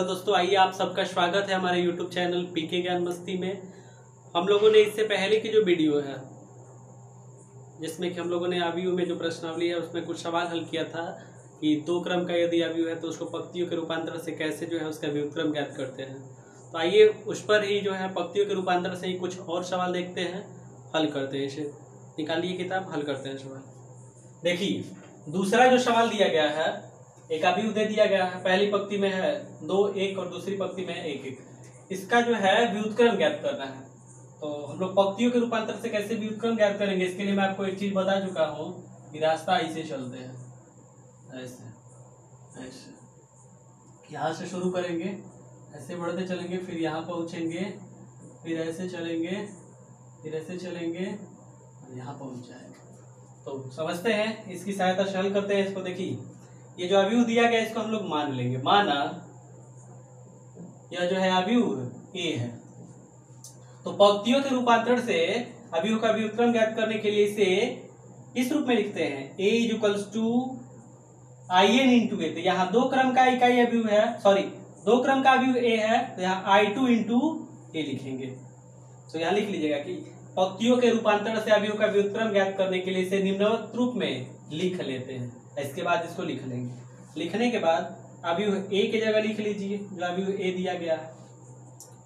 Hello दोस्तों, आइए आप सबका स्वागत है हमारे यूट्यूब चैनल पीके ज्ञान मस्ती में। हम लोगों ने इससे पहले की जो वीडियो है जिसमें कि हम लोगों ने अवयव में जो प्रश्नावली है उसमें कुछ सवाल हल किया था कि दो क्रम का यदि अवयव है तो उसको पंक्तियों के रूपांतर से कैसे जो है उसका व्युत्क्रम ज्ञात करते हैं। तो आइए उस पर ही जो है पंक्तियों के रूपांतर से ही कुछ और सवाल देखते हैं, हल करते हैं। इसे निकालिए किताब, हल करते हैं सवाल। देखिए दूसरा जो सवाल दिया गया है, एक अवयव दे दिया गया है, पहली पंक्ति में है 2 1 और दूसरी पंक्ति में 1 1। इसका जो है व्युत्क्रम ज्ञात करना है। तो हम लोग पंक्तियों के रूपांतर से कैसे व्युत्क्रम ज्ञात करेंगे, इसके लिए मैं आपको एक चीज बता चुका हूँ कि रास्ता ऐसे चलते हैं, ऐसे ऐसे यहाँ से शुरू करेंगे, ऐसे बढ़ते चलेंगे, फिर यहाँ पहुँचेंगे, फिर ऐसे चलेंगे, फिर ऐसे चलेंगे और यहाँ पहुँच जाएंगे। तो समझते हैं, इसकी सहायता से हल करते हैं इसको। देखिए ये जो अवयव दिया गया इसको हम लोग मान लेंगे, माना यह जो है अवयव ए है। तो पंक्तियों के रूपांतरण से अवयव का व्युत्क्रम ज्ञात करने के लिए इसे इस रूप में लिखते हैं, a equals to in into a. तो यहाँ दो क्रम का इकाई अवयव है, सॉरी दो क्रम का अवयव a है, तो यहाँ I2 इंटू ए लिखेंगे। तो यहाँ लिख लीजिएगा कि पंक्तियों के रूपांतरण से अवयव का व्युत्क्रम ज्ञात करने के लिए इसे निम्नवत रूप में लिख लेते हैं। इसके बाद इसको लिख लेंगे। लिखने के बाद अवयव ए की जगह लिख लीजिए जो अवयव ए दिया गया है।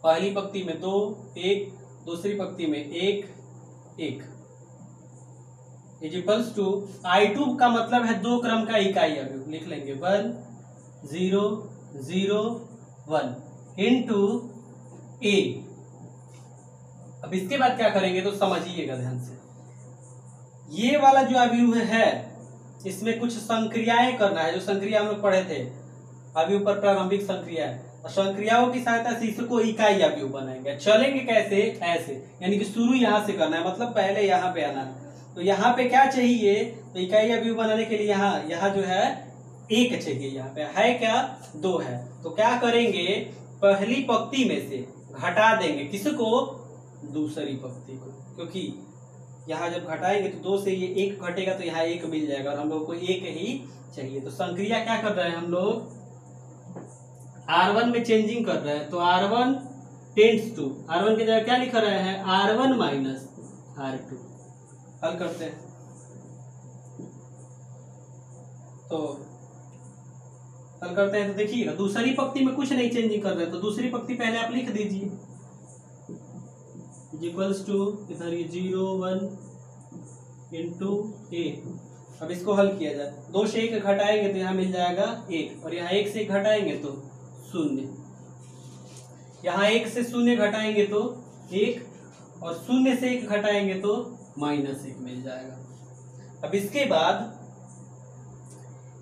पहली पंक्ति में 2 1, दूसरी पंक्ति में 1 1 इक्वल्स टू I2 का मतलब है दो क्रम का इकाई अवयव। लिख लेंगे 1 0 0 1 इंटू ए। अब इसके बाद क्या करेंगे तो समझिएगा ध्यान से। ये वाला जो अवयव है इसमें कुछ संक्रियाएं करना है, जो संक्रिया हम लोग पढ़े थे अवयव पर प्रारंभिक संक्रिया, और संक्रियाओं की सहायता से इसको इकाई अवयव बनाएंगे। चलेंगे कैसे, ऐसे, यानी कि शुरू यहाँ से करना है, मतलब पहले यहाँ पे आना है। तो यहाँ पे क्या चाहिए, तो इकाई अवयव बनाने के लिए यहाँ जो है 1 चाहिए, यहाँ पे है क्या 2 है। तो क्या करेंगे, पहली पंक्ति में से घटा देंगे किसको, दूसरी पंक्ति को, क्योंकि यहाँ जब घटाएंगे तो 2 से ये 1 घटेगा तो यहाँ 1 मिल जाएगा और हम लोग को 1 ही चाहिए। तो संक्रिया क्या कर रहे हैं, हम लोग R1 में चेंजिंग कर रहे हैं। तो R1 टेंड्स टू, R1 की जगह क्या लिख रहे हैं, R1 माइनस R2। हल करते हैं तो देखिएगा दूसरी पंक्ति में कुछ नहीं चेंजिंग कर रहे हैं, तो दूसरी पंक्ति पहले आप लिख दीजिए इक्वल्स टू, इधर ये 0 1 इंटू ए। अब इसको हल किया जाए, 2 से 1 घटाएंगे तो यहाँ मिल जाएगा 1, और यहाँ 1 से 1 घटाएंगे तो 0, यहाँ 1 से 0 घटाएंगे तो 1, और 0 से 1 घटाएंगे तो -1 मिल जाएगा। अब इसके बाद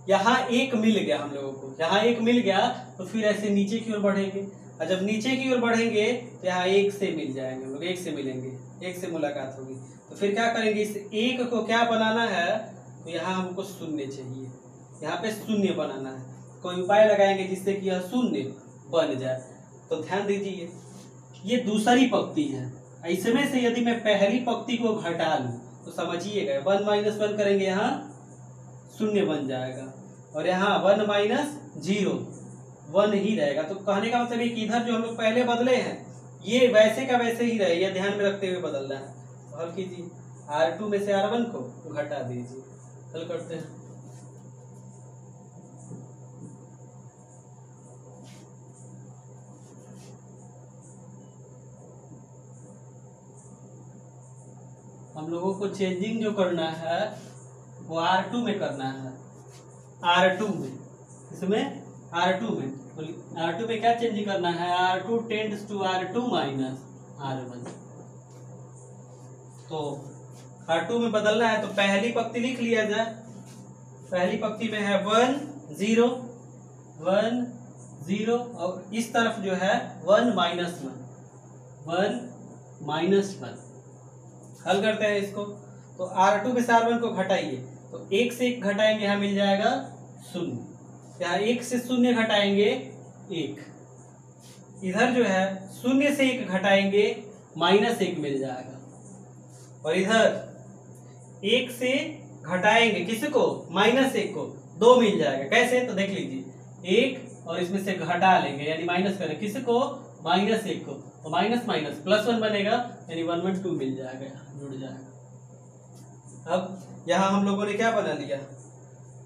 यहाँ 1 मिल गया हम लोगों को, यहाँ 1 मिल गया तो फिर ऐसे नीचे की ओर बढ़ेंगे, और जब नीचे की ओर बढ़ेंगे तो यहाँ 1 से मिल जाएंगे, हम लोग 1 से मिलेंगे, 1 से मुलाकात होगी। तो फिर क्या करेंगे, इस 1 को क्या बनाना है, तो यहाँ हमको 0 चाहिए, यहाँ पे 0 बनाना है। कोई उपाय लगाएंगे जिससे कि यह 0 बन जाए। तो ध्यान दीजिए ये दूसरी पंक्ति है, इसमें से यदि मैं पहली पंक्ति को घटा लूं तो समझिएगा 1 - 1 करेंगे, यहाँ 0 बन जाएगा, और यहाँ 1 - 0 1 ही रहेगा। तो कहने का मतलब है कि इधर जो हम लोग पहले बदले हैं ये वैसे का वैसे ही रहे, ये ध्यान में रखते हुए बदलना है। तो हल कीजिए, R2 में से R1 को घटा दीजिए। हल करते हैं, हम लोगों को चेंजिंग जो करना है वो R2 में करना है, R2 में, इसमें R2 में, R2 में क्या चेंजिंग करना है, R2 tends to R2 minus R1। तो R2 में बदलना है तो पहली पंक्ति लिख लिया जाए। पहली पंक्ति में है 1 0 1 0, और इस तरफ जो है 1 - 1 1 -1। हल करते हैं इसको। तो R2 में से R1 को घटाइए, तो 1 से 1 घटाएंगे, यहाँ मिल जाएगा 0, यहाँ 1 से 0 घटाएंगे 1, इधर जो है 0 से 1 घटाएंगे -1 मिल जाएगा, और इधर 1 से घटाएंगे किसको, -1 को, 2 मिल जाएगा। कैसे, तो देख लीजिए 1 और इसमें से घटा लेंगे यानी माइनस करें किसको, -1 को, तो माइनस माइनस +1 बनेगा यानी 1 1 2 मिल जाएगा, जुड़ जाएगा। अब यहाँ हम लोगों ने क्या बना लिया,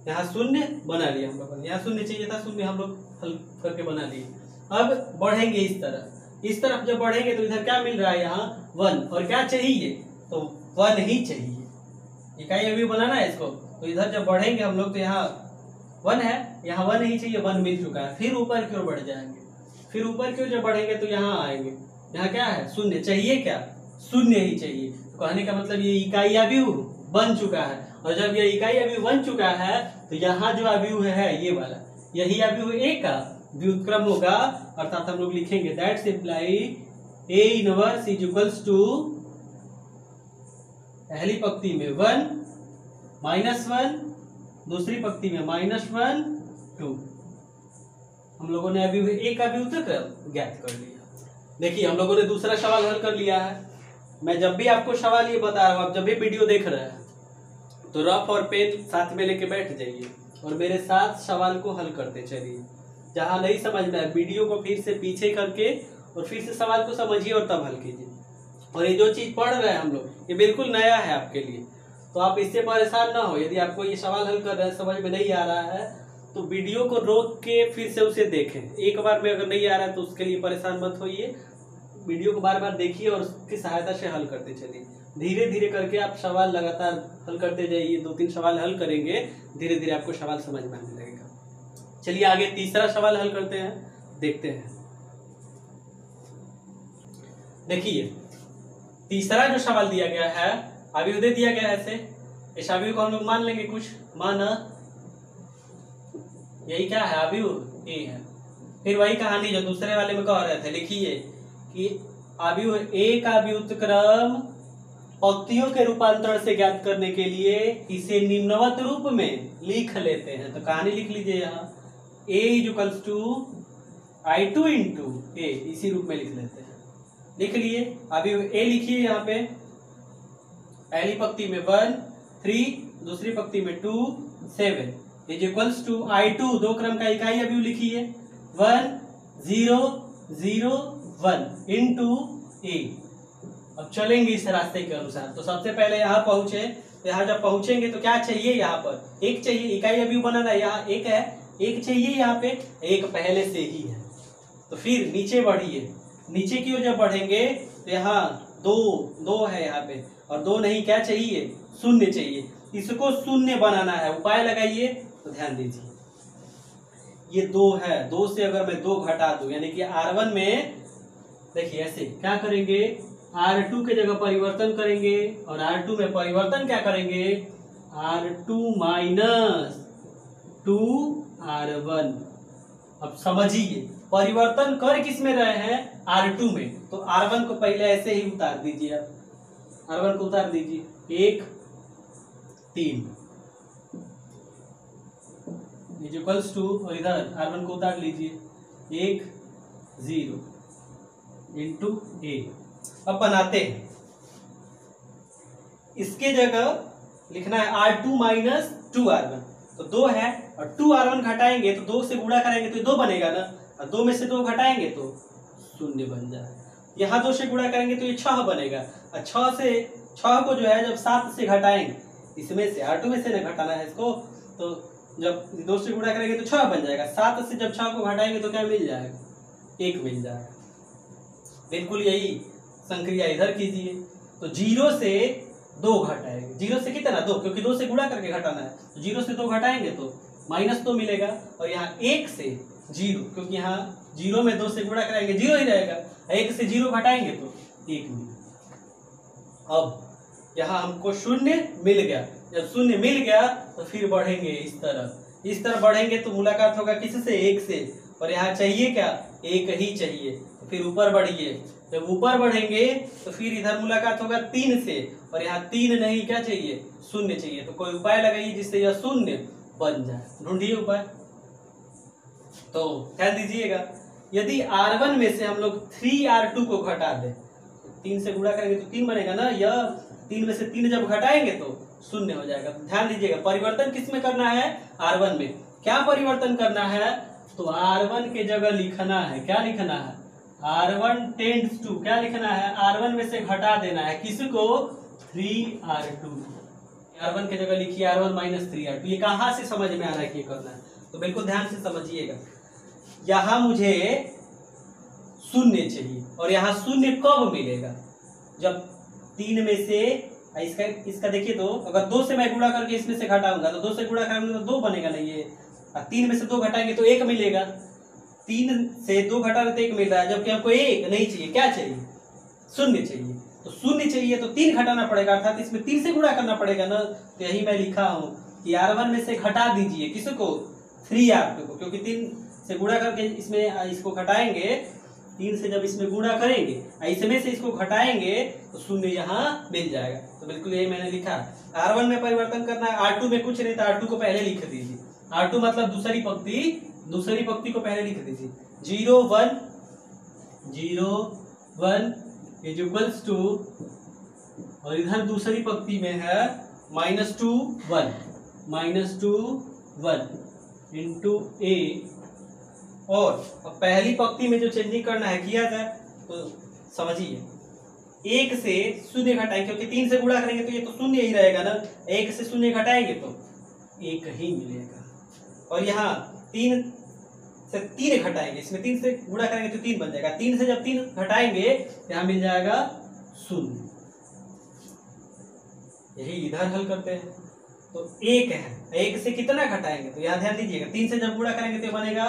यहाँ शून्य बना लिया हम लोगों ने, यहाँ शून्य चाहिए था, शून्य हम लोग हल करके बना लिए। अब बढ़ेंगे इस तरफ जब बढ़ेंगे तो इधर क्या मिल रहा है, यहाँ 1, और क्या चाहिए, तो 1 ही चाहिए, इकाई अभी बनाना है इसको, तो इधर जब बढ़ेंगे हम लोग तो यहाँ 1 है, यहाँ 1 ही चाहिए, 1 मिल चुका है, फिर ऊपर की ओर बढ़ जाएंगे, फिर ऊपर की ओर जब बढ़ेंगे तो यहाँ आएंगे, यहाँ क्या है, शून्य चाहिए, क्या शून्य ही चाहिए, तो कहने का मतलब ये इकाई अवयव बन चुका है, और जब ये इकाई अवयव बन चुका है तो यहाँ जो अवयव है ये वाला, यही अवयव A का व्युत्क्रम होगा, अर्थात हम लोग लिखेंगे that's imply A inverse is equals to, पहली पंक्ति में 1 -1, दूसरी पंक्ति में -1 2। हम लोगों ने अभी एक व्युत्क्रम ज्ञात कर लिया। देखिए हम लोगों ने दूसरा सवाल हल कर लिया है। मैं जब भी आपको सवाल ये बता रहा हूँ, आप जब भी वीडियो देख रहे हैं तो रफ और पेन साथ में लेके बैठ जाइए और मेरे साथ सवाल को हल करते चलिए। जहाँ नहीं समझ में आए वीडियो को फिर से पीछे करके और फिर से सवाल को समझिए और तब हल कीजिए। और ये जो चीज पढ़ रहे हैं हम लोग, ये बिल्कुल नया है आपके लिए, तो आप इससे परेशान ना हो। यदि आपको ये सवाल हल कर रहे हैं, समझ में नहीं आ रहा है, तो वीडियो को रोक के फिर से उसे देखें। एक बार में अगर नहीं आ रहा है तो उसके लिए परेशान मत होइए, वीडियो को बार बार देखिए और उसकी सहायता से हल करते चलिए। धीरे धीरे करके आप सवाल लगातार हल करते जाइए। 2-3 सवाल हल करेंगे, धीरे धीरे आपको सवाल समझ में आने लगेगा। चलिए आगे तीसरा सवाल हल करते हैं, देखते हैं। देखिए तीसरा जो सवाल दिया गया है, अवयव दे दिया गया है ऐसे, इस अवयव को हम लोग मान लेंगे कुछ, माना यही क्या है, अवयव ए है। फिर वही कहानी जो दूसरे वाले में कह रहे थे, लिखिए कि अवयव ए का व्युत्क्रम पंक्तियों के रूपांतरण से ज्ञात करने के लिए इसे निम्नवत रूप में लिख लेते हैं। तो कहानी लिख लीजिए यहाँ, a equals to I2 into a, इसी रूप में लिख लेते हैं। लिख लिए, अभी a लिखिए यहाँ पे, पहली पंक्ति में 1 3, दूसरी पंक्ति में 2 7 इज इक्वल्स टू I2, 2 क्रम का इकाई अभी लिखिए 1 0 0 1 इंटू ए। अब चलेंगे इस रास्ते के अनुसार। तो सबसे पहले यहाँ पहुंचे, यहाँ जब पहुंचेंगे तो क्या चाहिए, यहाँ पर 1 चाहिए, इकाई अभी बनाना है, यहाँ 1 है, 1 चाहिए, यहाँ पे 1 पहले से ही है। तो फिर नीचे बढ़िए, नीचे की ओर जब बढ़ेंगे तो यहाँ 2 है यहाँ पे, और 2 नहीं, क्या चाहिए, शून्य चाहिए। इसको शून्य बनाना है, उपाय लगाइए। तो ध्यान दीजिए, ये 2 है, 2 से अगर मैं 2 घटा दूं, यानी कि R1 में देखिए ऐसे क्या करेंगे, R2 के जगह परिवर्तन करेंगे, और R2 में परिवर्तन क्या करेंगे, R2 माइनस 2R1। अब समझिए, परिवर्तन कर किस में रहे हैं, R2 में, तो R1 को पहले ऐसे ही उतार दीजिए। आप R1 को उतार दीजिए, 1 3 इक्वल्स टू, और इधर R1 को उतार लीजिए 1 0 इंटू ए। अब बनाते हैं, इसके जगह लिखना है R2 माइनस 2R1, तो 2 है, और 2R1 घटाएंगे तो 2 से गुणा करेंगे तो 2 बनेगा ना, और 2 में से 2 घटाएंगे तो 0 बन जाएगा। यहाँ 2 से गुणा करेंगे तो ये 6 बनेगा, और 6 को जो है जब 7 से घटाएंगे, इसमें से R2 में से ना घटाना है इसको, तो जब 2 से गुणा करेंगे तो 6 बन जाएगा। 7 से जब 6 को घटाएंगे तो क्या मिल जाएगा, 1 मिल जाएगा। बिल्कुल यही संक्रिया इधर कीजिए। तो 0 से 2 घटाएंगे, 0 से कितना 2, क्योंकि 2 से गुणा करके घटाना है, तो 0 से 2 घटाएंगे तो -2 मिलेगा, और यहाँ 1 से 0, क्योंकि यहाँ 0 में 2 से गुणा कराएंगे 0 ही रहेगा, 1 से 0 घटाएंगे तो 1 मिलेगा। अब यहाँ हमको 0 मिल गया। जब 0 मिल गया तो फिर बढ़ेंगे इस तरफ बढ़ेंगे तो मुलाकात होगा किससे, 1 से, और यहाँ चाहिए क्या, 1 ही चाहिए, तो फिर ऊपर बढ़िए। जब ऊपर बढ़ेंगे तो फिर इधर मुलाकात होगा 3 से, और यहाँ 3 नहीं, क्या चाहिए, 0 चाहिए। तो कोई उपाय लगाइए जिससे यह 0 बन जाए, ढूंढिए उपाय। तो ध्यान दीजिएगा, यदि R1 में से हम लोग 3R2 को घटा दें, 3 से गुणा करेंगे तो 3 बनेगा ना, यह 3 में से 3 जब घटाएंगे तो 0 हो जाएगा। ध्यान दीजिएगा, परिवर्तन किस में करना है, R1 में। क्या परिवर्तन करना है, तो R1 के जगह लिखना है, क्या लिखना है, R1 टेंड्स टू, क्या लिखना है, R1 में से घटा देना है किसको, 3R2। R1 के जगह लिखिए R1 माइनस 3R2। ये कहाँ से समझ में आ रहा है कि करना है, तो बिल्कुल ध्यान से समझिएगा। यहाँ मुझे शून्य चाहिए, और यहाँ शून्य कब मिलेगा, जब 3 में से इसका देखिए, तो अगर 2 से मैं गुणा करके इसमें से घटाऊंगा तो 2 से गुणा करेंगे तो 2 बनेगा नहीं, ये 3 में से 2 घटाएंगे तो 1 मिलेगा। 3 से 2 घटा तो 1 मिल रहा है, जबकि हमको 1 नहीं चाहिए, क्या चाहिए, शून्य चाहिए। तो शून्य चाहिए तो 3 घटाना पड़ेगा, अर्थात इसमें 3 से गुणा करना पड़ेगा ना। तो यही मैं लिखा हूं कि R1 में से घटा दीजिए किसको, 3R2 को, क्योंकि 3 से गुणा करके इसमें इसको घटाएंगे, 3 से जब इसमें गुणा करेंगे, इसमें से इसको घटाएंगे तो शून्य यहाँ मिल जाएगा। तो बिल्कुल यही मैंने लिखा। R1 में परिवर्तन करना है, R2 में कुछ नहीं था, R2 को पहले लिख दीजिए। R2 मतलब दूसरी पंक्ति को पहले लिख दीजिए। 0 1 0 1 इज इक्वल्स टू, और इधर दूसरी पंक्ति में है -2 1 इंटू A, और पहली पंक्ति में जो चेंजिंग करना है किया जाए, तो समझिए 1 से शून्य घटाएंगे, क्योंकि 3 से गुणा करेंगे तो ये तो शून्य ही रहेगा ना, 1 से शून्य घटाएंगे तो 1 ही मिलेगा। और यहाँ 3 से 3 घटाएंगे, इसमें 3 से गुणा करेंगे तो 3 बन जाएगा, 3 से जब 3 घटाएंगे यहाँ मिल जाएगा 0। यही इधर हल करते हैं, तो 1 है, 1 से कितना घटाएंगे, तो यहाँ ध्यान दीजिएगा, 3 से जब गुणा करेंगे तो बनेगा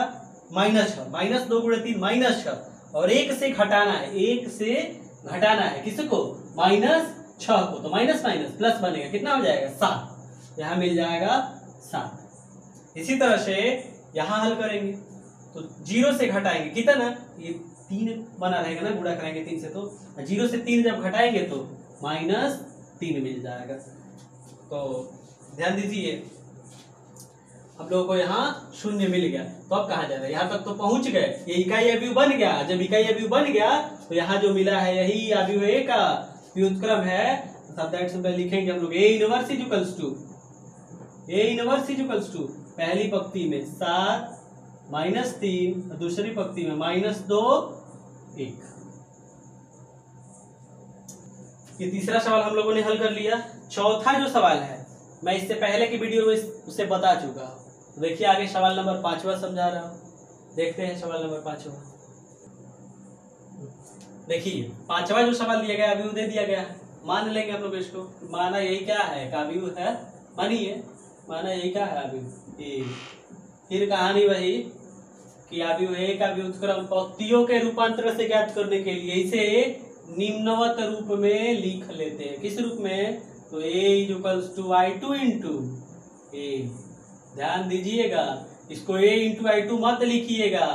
-6, -2 × 3 -6, और 1 से घटाना है, 1 से घटाना है किसको, -6 को, तो माइनस माइनस प्लस बनेगा, कितना हो जाएगा 7, यहाँ मिल जाएगा 7। इसी तरह से यहाँ हल करेंगे तो 0 से घटाएंगे कितना, ये 3 बना रहेगा ना, गुणा करेंगे 3 से, तो 0 से 3 जब घटाएंगे तो -3 मिल जाएगा। तो ध्यान दीजिए, हम लोगों को यहाँ 0 मिल गया, तो अब कहाँ जा रहा है, यहाँ तक तो पहुंच गए, ये इकाई अवयव बन गया। जब इकाई अवयव बन गया तो यहाँ जो मिला है यही अवयव A का व्युत्क्रम है, लिखेंगे हम लोग A इनवर्स इक्वल्स टू पहली पंक्ति में 7 -3, दूसरी पंक्ति में -2 1। ये तीसरा सवाल हम लोगों ने हल कर लिया। चौथा जो सवाल है मैं इससे पहले की वीडियो में उसे बता चुका हूँ, तो देखिए आगे सवाल नंबर 5वां समझा रहा हूँ। देखते हैं सवाल नंबर 5वां। देखिए 5वां जो सवाल दिया गया अवयव दे दिया गया है, मान लेंगे हम लोग इसको, माना यही क्या है, अवयव है, मानिए माना यही क्या है, अवयव ए। फिर कहानी वही कि अवयव A का व्युत्क्रम पंक्तियों के रूपांतर से ज्ञात करने के लिए इसे निम्नवत रूप में लिख लेते हैं। किस रूप में, तो A = I2 × A। ध्यान दीजिएगा, इसको A × I2 मत लिखिएगा,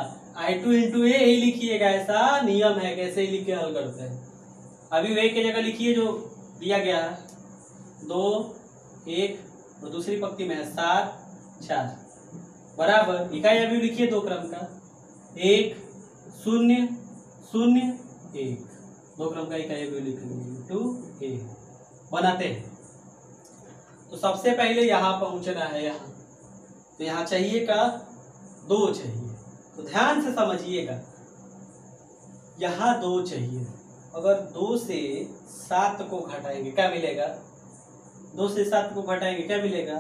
I2 × A ही लिखिएगा, ऐसा नियम है, कैसे ही लिख के हल करते हैं। अभी A के जगह लिखिए जो दिया गया है, 2 1, और दूसरी पंक्ति में है 7 4 बराबर, इकाई अवयव लिखिए 2 क्रम का, 1 0 0 1, 2 क्रम का इकाई अवयव लिखेंगे × A, बनाते हैं। तो सबसे पहले यहाँ पहुंचना है, यहाँ तो यहाँ चाहिए का 2 चाहिए, तो ध्यान से समझिएगा, यहाँ 2 चाहिए। अगर 2 से 7 को घटाएंगे क्या मिलेगा, 2 से 7 को घटाएंगे क्या मिलेगा,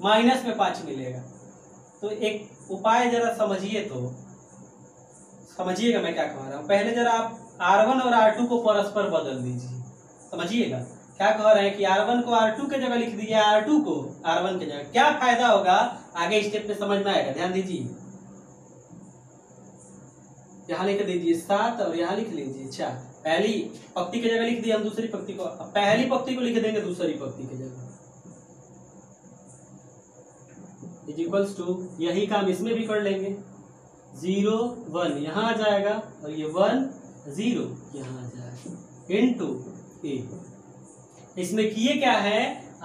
माइनस में 5 मिलेगा। तो एक उपाय जरा समझिए, तो समझिएगा मैं क्या कह रहा हूँ। पहले जरा आप R1 और R2 को परस्पर बदल दीजिए, समझिएगा क्या कह रहे हैं कि R1 को R2 के जगह लिख दीजिए, R2 को R1 के जगह। क्या फायदा होगा आगे स्टेप में समझ में आएगा, ध्यान दीजिए। यहाँ लिख दीजिए 7 और यहाँ लिख लीजिए 4। पहली पंक्ति की जगह लिख दिया हम दूसरी पंक्ति को, अब पहली पंक्ति को लिख देंगे दूसरी पंक्ति की जगह, = यही काम इसमें भी कर लेंगे। 0 1 यहाँ आ जाएगा, और ये 1 0 यहाँ आ जाएगा, इंटू A। इसमें किए क्या है,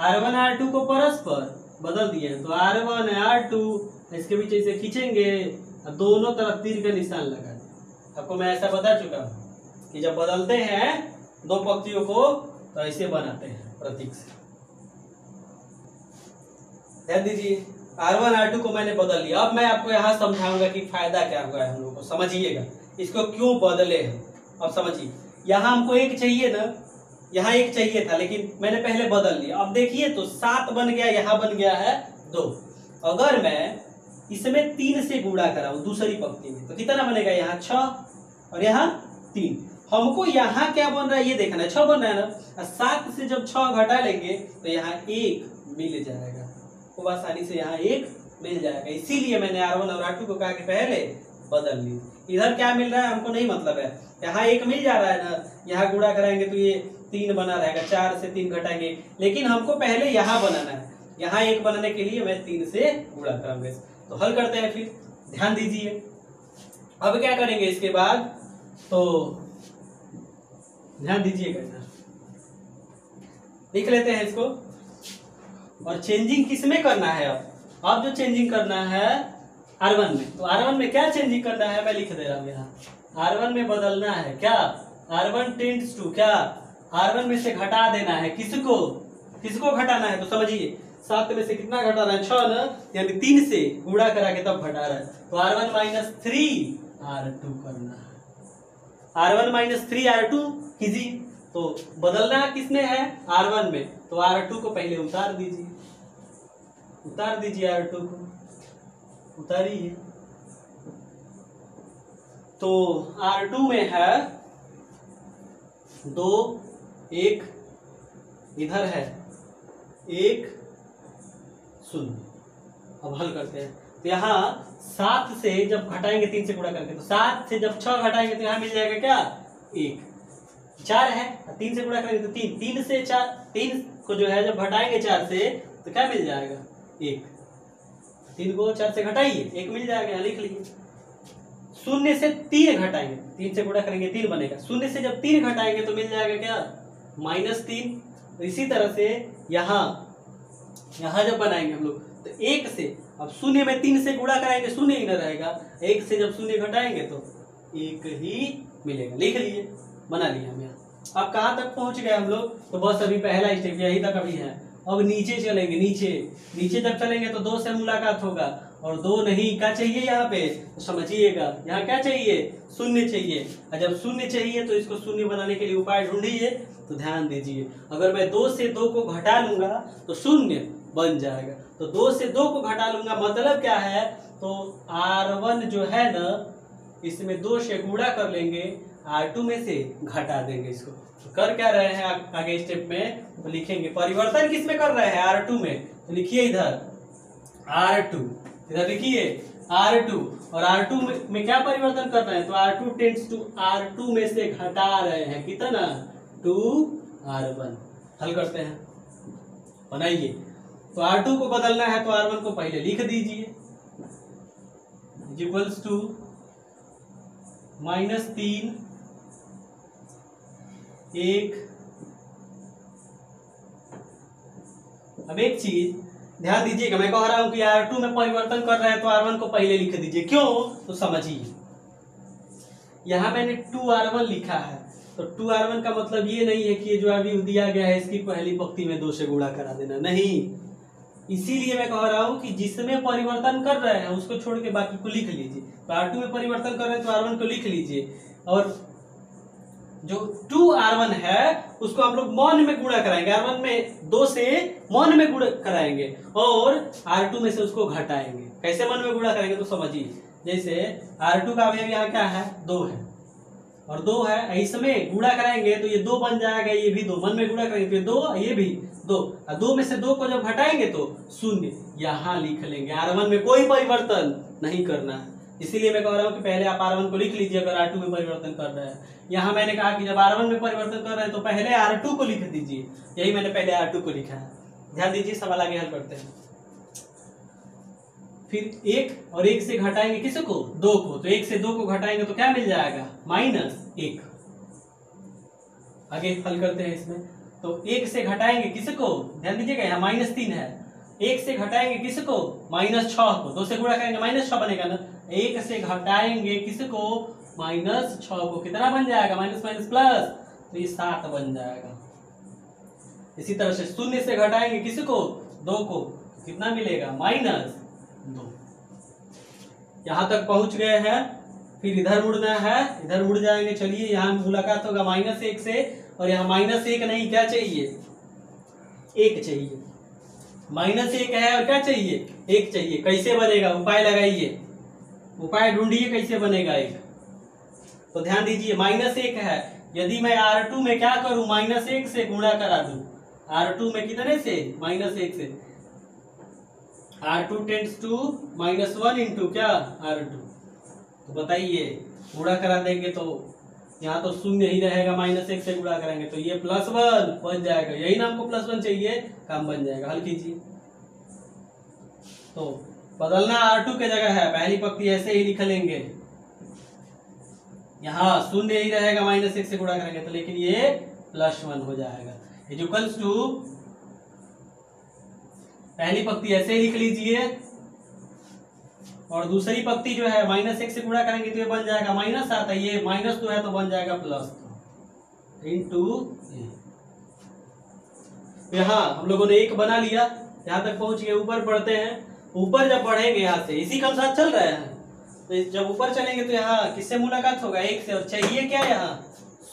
R1 R2 को परस्पर बदल दिए, तो R1 R2 इसके बीच ऐसे खींचेंगे, दोनों तरफ तीर का निशान लगा दें। आपको मैं ऐसा बता चुका हूँ कि जब बदलते हैं 2 पंक्तियों को तो ऐसे बनाते हैं प्रतीक से। ध्यान दीजिए, R1 R2 को मैंने बदल लिया। अब मैं आपको यहाँ समझाऊंगा कि फायदा क्या हुआ है हम लोग को, समझिएगा इसको क्यों बदले हैं। अब समझिए, यहाँ हमको एक चाहिए ना, यहाँ एक चाहिए था लेकिन मैंने पहले बदल लिया। अब देखिए तो 7 बन गया, यहाँ बन गया है 2। अगर मैं इसमें 3 से गुणा कराऊं दूसरी पंक्ति में तो कितना बनेगा, यहाँ 6 और यहाँ 3। हमको यहाँ क्या बन रहा है ये देखना है, 6 बन रहा है ना। 7 से जब 6 घटा लेंगे तो यहाँ 1 मिल जाएगा, खूब आसानी से यहाँ 1 मिल जाएगा। इसीलिए मैंने R1 और R2 को कहा कि पहले बदल ली। इधर क्या मिल रहा है हमको नहीं मतलब है, यहाँ 1 मिल जा रहा है ना, यहाँ गुणा कराएंगे तो ये 3 बना रहेगा, 4 से 3 घटाएंगे, लेकिन हमको पहले यहाँ बनाना है। यहाँ 1 बनाने के लिए मैं 3 से गुणा कराऊंगा। तो हल करते हैं, फिर ध्यान दीजिए। अब क्या करेंगे इसके बाद, तो ध्यान दीजिएगा, लिख लेते हैं इसको। और चेंजिंग किस में करना है, अब जो चेंजिंग करना है R1 में, तो R1 में क्या चेंजिंग करना है मैं लिख दे रहा हूँ यहाँ। R1 में बदलना है क्या, R1 टेंड्स टू क्या, R1 में से घटा देना है। किसको किसको घटाना है, तो समझिए 7 में से कितना घटा रहा है, 6 ना, यानी 3 से गुणा करा के तब घटा रहा है। तो R1 - 3 R2 करना है। R1 - 3 R2 कीजिए। तो बदलना किसने है, R1 में, तो R2 को पहले उतार दीजिए, उतार दीजिए R2 को, उतारिए। तो R2 में है 2, 1 इधर है 1 0। अब हल करते हैं, तो यहाँ 7 से जब घटाएंगे 3 से गुणा करके, तो 7 से जब 6 घटाएंगे तो यहाँ मिल जाएगा क्या, 1। 4 है, 3 से गुणा करेंगे तो 3, 3 से 4, 3 को जो है जब घटाएंगे 4 से तो क्या मिल जाएगा, 1। 3 को 4 से घटाइए, 1 मिल जाएगा, लिख लीजिए। 0 से 3 घटाएंगे, 3 से गुणा करेंगे 3 बनेगा। 0 से जब 3 घटाएंगे तो मिल जाएगा क्या, -3। तो इसी तरह से यहाँ जब बनाएंगे हम लोग तो 1 से, अब 0 में 3 से गुणा कराएंगे 0 ही न रहेगा, 1 से जब 0 घटाएंगे तो 1 ही मिलेगा। लिख लिए, बना लिया हम यहाँ। अब कहाँ तक पहुंच गए हम लोग, तो बस अभी पहला स्टेप यही तक अभी है। अब नीचे चलेंगे, नीचे जब चलेंगे तो 2 से मुलाकात होगा, और 2 नहीं, क्या चाहिए यहाँ पे, तो समझिएगा यहाँ क्या चाहिए, 0 चाहिए। और जब 0 चाहिए तो इसको 0 बनाने के लिए उपाय ढूंढिए। तो ध्यान दीजिए, अगर मैं 2 से 2 को घटा लूंगा तो 0 बन जाएगा। तो 2 से 2 को घटा लूंगा मतलब क्या है, तो R1 जो है ना, इसमें 2 से गुणा कर लेंगे, R2 में से घटा देंगे इसको। तो कर क्या रहे हैं आगे स्टेप में, तो लिखेंगे परिवर्तन किस में कर रहे हैं, R2 में। तो लिखिए इधर R2, इधर लिखिए R2, और R2 में क्या परिवर्तन कर रहे हैं, तो R2 टेंड्स टू R2 में से घटा रहे हैं कितना, 2R1। हल करते हैं, बनाइए। तो R2 को बदलना है तो R1 को पहले लिख दीजिए, इक्वल्स टू -3 1। अब एक चीज ध्यान दीजिएगा, मैं कह रहा हूं कि R2 में परिवर्तन कर रहे हैं तो R1 को पहले लिख दीजिए। क्यों, तो समझिए, यहां मैंने 2R1 लिखा है, तो 2R1 का मतलब ये नहीं है कि ये जो अभी दिया गया है इसकी पहली पंक्ति में 2 से गुणा करा देना, नहीं। इसीलिए मैं कह रहा हूं कि जिसमें परिवर्तन कर रहे हैं उसको छोड़ के बाकी को लिख लीजिए। तो R2 में परिवर्तन कर रहे हैं तो R1 को लिख लीजिए, और जो 2R1 है उसको हम लोग मान में गुणा कराएंगे। R1 में 2 से मान में गुणा कराएंगे और R2 में से उसको घटाएंगे। कैसे मान में गुणा करेंगे, तो समझिए, जैसे R2 का अवयव यहाँ क्या है, 2 है, और 2 है, इसमें गुणा कराएंगे तो ये 2 बन जाएगा, ये भी 2, मन में गुणा करेंगे तो ये 2, ये भी 2, और 2 में से 2 को जब घटाएंगे तो 0 यहाँ लिख लेंगे। R1 में कोई परिवर्तन नहीं करना है, इसीलिए मैं कह रहा हूं कि पहले आप R1 को लिख लीजिए अगर R2 में परिवर्तन कर रहे हैं। यहाँ मैंने कहा कि जब R1 में परिवर्तन कर रहे हैं तो पहले R2 को लिख दीजिए, यही मैंने पहले R2 को लिखा है। ध्यान दीजिए, सवाल आगे हल करते हैं। फिर 1 और 1 से घटाएंगे किसको, 2 को, तो 1 से 2 को घटाएंगे तो क्या मिल जाएगा, -1। आगे हल करते हैं इसमें, तो 1 से घटाएंगे किसको, ध्यान दीजिएगा यहाँ -3 है, 1 से घटाएंगे किसको, -6 को, 2 से गुणा करेंगे -6 बनेगा ना, 1 से घटाएंगे किसको, -6 को, कितना बन जाएगा, माइनस माइनस प्लस, तो ये 7 बन जाएगा। इसी तरह से 0 से घटाएंगे किसको, 2 को, कितना मिलेगा, 2। यहां तक पहुंच गए हैं, फिर इधर मुड़ना है, इधर मुड़ जाएंगे। चलिए यहाँ मुलाकात होगा -1 से, और यहाँ -1 नहीं, क्या चाहिए, 1 चाहिए। -1 है और क्या चाहिए, 1 चाहिए। कैसे बनेगा, उपाय लगाइए, उपाय ढूंढिए कैसे बनेगा 1। तो ध्यान दीजिए, -1 है, यदि मैं R2 में क्या करूं, -1 से गुणा करा दूं। R2 में कितने से, -1 से। R2 टेंड्स टू -1 इंटू क्या, R2। तो बताइए, गुणा करा देंगे तो यहाँ तो शून्य ही रहेगा, -1 से गुणा करेंगे तो ये +1 बन जाएगा। यही ना हमको +1 चाहिए, काम बन जाएगा। हल कीजिए। तो बदलना R2 के जगह है, पहली पंक्ति ऐसे ही लिख लेंगे। यहाँ शून्य ही रहेगा, -1 से गुणा करेंगे तो, लेकिन ये +1 हो जाएगा। इक्वल्स टू, पहली पंक्ति ऐसे ही लिख लीजिए, और दूसरी पंक्ति जो है -1 से गुणा करेंगे तो ये बन जाएगा -7 है, ये -2 है तो बन जाएगा +2 इंटू। यहाँ हम लोगों ने 1 बना लिया, यहाँ तक पहुंच गए। ऊपर बढ़ते हैं, ऊपर जब बढ़ेंगे यहाँ से, इसी के साथ चल रहे हैं, तो जब ऊपर चलेंगे तो यहाँ किससे मुलाकात होगा, 1 से, और चाहिए क्या यहाँ,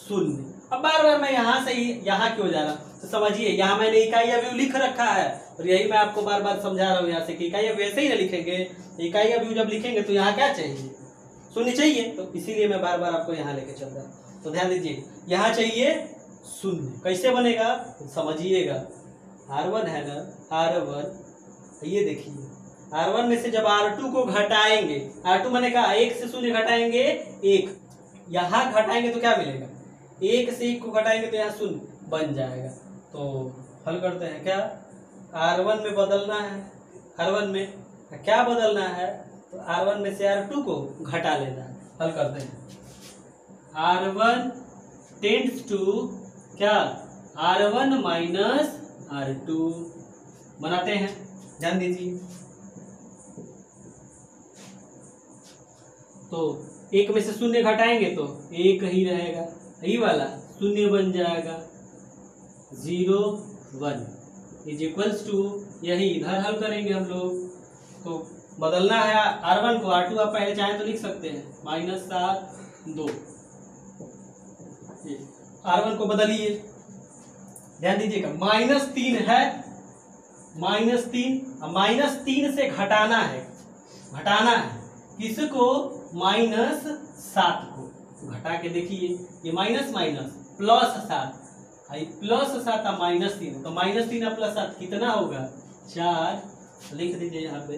0। अब बार बार मैं यहाँ से ही यहाँ क्यों जा रहा हूँ, तो समझिए, यहाँ मैंने इकाई अवयव लिख रखा है, और यही मैं आपको बार बार समझा रहा हूँ यहाँ से कि इकाई अवयव ऐसे ही ना लिखेंगे। इकाई अवयव जब लिखेंगे तो यहाँ क्या चाहिए, 0 चाहिए, तो इसीलिए मैं बार बार आपको यहाँ लेके चल रहा हूँ। तो ध्यान दीजिए, यहाँ चाहिए 0, कैसे बनेगा समझिएगा। R1 है ना, R1, ये देखिए, R1 में से जब R2 को घटाएंगे, R2 मैंने कहा 1 से 0 घटाएंगे 1, यहाँ घटाएंगे तो क्या मिलेगा, 1 से 1 को घटाएंगे तो यहाँ 0 बन जाएगा। तो हल करते हैं, क्या R1 में बदलना है, R1 में क्या बदलना है, तो R1 में से R2 को घटा लेना है। हल करते हैं, R1 टेंड्स टू क्या, R1 माइनस R2 बनाते हैं। ध्यान दीजिए, तो 1 में से 0 घटाएंगे तो 1 ही रहेगा, यही वाला 0 बन जाएगा, 0 1 इज इक्वल्स टू, यही इधर हल करेंगे हम लोग। तो बदलना है R1 को, R2 आप पहले चाहें तो लिख सकते हैं, -7 2। R1 को बदलिए, ध्यान दीजिएगा, -3 है, -3 से घटाना है, किसको, -7 को। घटा के देखिए, ये माइनस +7, +7 -3, तो -3 और +7 कितना होगा, 4। लिख दीजिए यहाँ पे।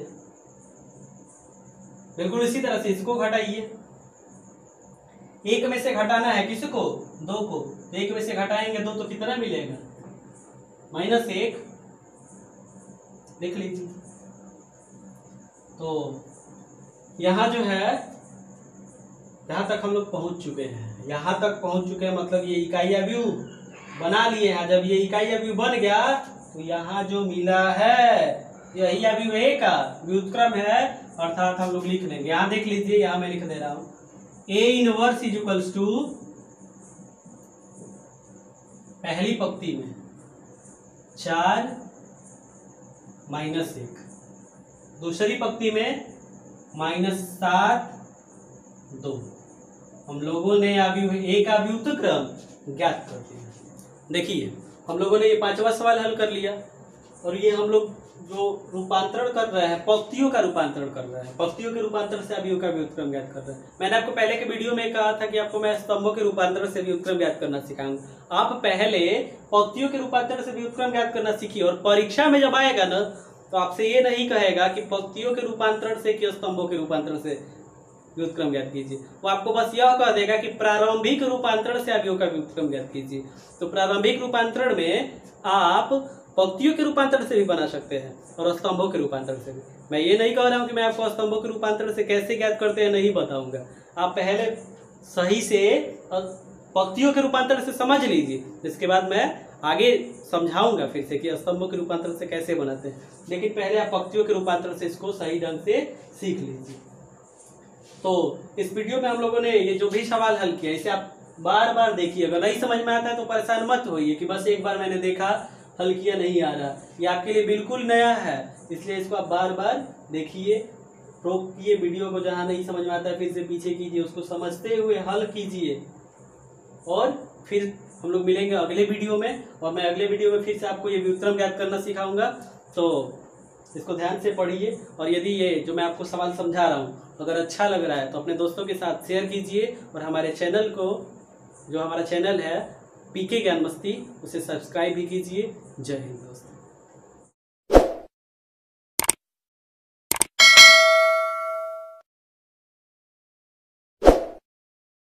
बिल्कुल इसी तरह से इसको घटाइए, 1 में से घटाना है किसको, 2 को, 1 में से घटाएंगे 2 तो कितना मिलेगा, -1, लिख लीजिए। तो यहाँ जो है, यहाँ तक हम लोग पहुंच चुके हैं, यहाँ तक पहुंच चुके हैं, मतलब ये इकाई अवयव बना लिए हैं। जब ये इकाई अवयव बन गया तो यहाँ जो मिला है यही अवयव A का व्युत्क्रम है, अर्थात हम लोग लिख लेंगे। यहाँ देख लीजिए, यहाँ मैं लिख दे रहा हूँ, A inverse is equals to, पहली पंक्ति में 4 -1, दूसरी पंक्ति में -7 2। हम लोगों ने अवयव A का व्युत्क्रम ज्ञात कर दिया। देखिए, हम लोगों ने ये 5वां सवाल हल कर लिया, और ये हम लोग जो रूपांतरण कर रहे हैं, पंक्तियों का रूपांतरण कर रहे हैं, पंक्तियों के रूपांतरण से अवयव का व्युत्क्रम ज्ञात कर रहे हैं। मैंने आपको पहले के वीडियो में कहा था कि आपको मैं स्तंभों के रूपांतरण से व्युत्क्रम ज्ञात करना सिखाऊंगा। आप पहले पंक्तियों के रूपांतरण से व्युत्क्रम ज्ञात करना सीखिए, और परीक्षा में जब आएगा ना तो आपसे ये नहीं कहेगा कि पंक्तियों के रूपांतरण से कि स्तंभों के रूपांतरण से व्युत्क्रम ज्ञात कीजिए, वो आपको बस यह कह देगा कि प्रारंभिक रूपांतरण से अवयव का व्युत्क्रम ज्ञात कीजिए। तो प्रारंभिक रूपांतरण में आप पंक्तियों के रूपांतरण से भी बना सकते हैं और स्तंभों के रूपांतरण से भी। मैं ये नहीं कह रहा हूं कि मैं आपको स्तंभों के रूपांतरण से कैसे ज्ञात करते हैं नहीं बताऊंगा, आप पहले सही से पंक्तियों के रूपांतरण से समझ लीजिए, इसके बाद मैं आगे समझाऊंगा फिर से कि स्तंभों के रूपांतरण से कैसे बनाते हैं। लेकिन पहले आप पंक्तियों के रूपांतरण से इसको सही ढंग से सीख लीजिए। तो इस वीडियो में हम लोगों ने ये जो भी सवाल हल किया, इसे आप बार बार देखिए। अगर नहीं समझ में आता है तो परेशान मत होइए कि बस एक बार मैंने देखा हल किया नहीं आ रहा, ये आपके लिए बिल्कुल नया है, इसलिए इसको आप बार बार देखिए, रोकिए वीडियो को, जहाँ नहीं समझ में आता है फिर से पीछे कीजिए, उसको समझते हुए हल कीजिए, और फिर हम लोग मिलेंगे अगले वीडियो में। और मैं अगले वीडियो में फिर से आपको ये व्युत्क्रम ज्ञात करना सिखाऊंगा, तो इसको ध्यान से पढ़िए। और यदि ये जो मैं आपको सवाल समझा रहा हूँ अगर अच्छा लग रहा है तो अपने दोस्तों के साथ शेयर कीजिए, और हमारे चैनल को, जो हमारा चैनल है पीके ज्ञान मस्ती, उसे सब्सक्राइब भी कीजिए। जय हिंद दोस्तों।